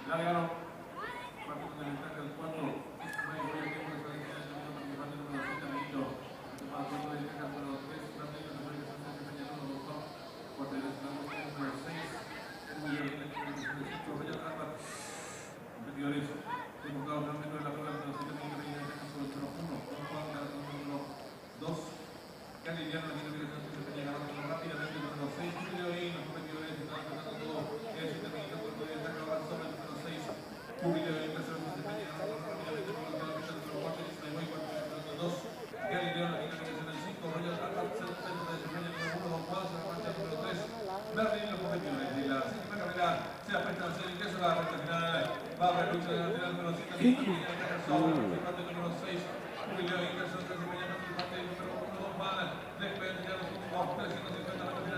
Largaron. Partido de ventaja del 4. May Boya tiempo de salida del participante número 7, Benito. Partido de ventaja número 3. Ramiro de Boya Sánchez de Peña número 2. Cuarto de ventaja número 6. Julio de Ventaja número 5. Royal Rapat. Competidores. Convocados realmente de la prueba número 7. Benito de ventaja número 1. Convocados número 2. Candidiano de Benito de Sánchez de Peña ganando rápidamente el número 6. Julio y los competidores están tratando todo. El 7 Benito cuarto de ventaja avanzó el número 6. Julio de Benito Sánchez de Peña ganando rápidamente el número 4. Ismael cuarto de ventaja 2. Candidiano de Benito de Sánchez 5. Royal Rapat centro de desempeño número 1. Don Juan se marcha número 3. Berlín los competidores de la séptima carrera se apuesta a hacer ingreso a la recta final. Va a haber lucha de la final número 7. Participante número 6. Julio de Benito Sánchez de Peña participante número 1. Don Juan. Después de los últimos 350 metros.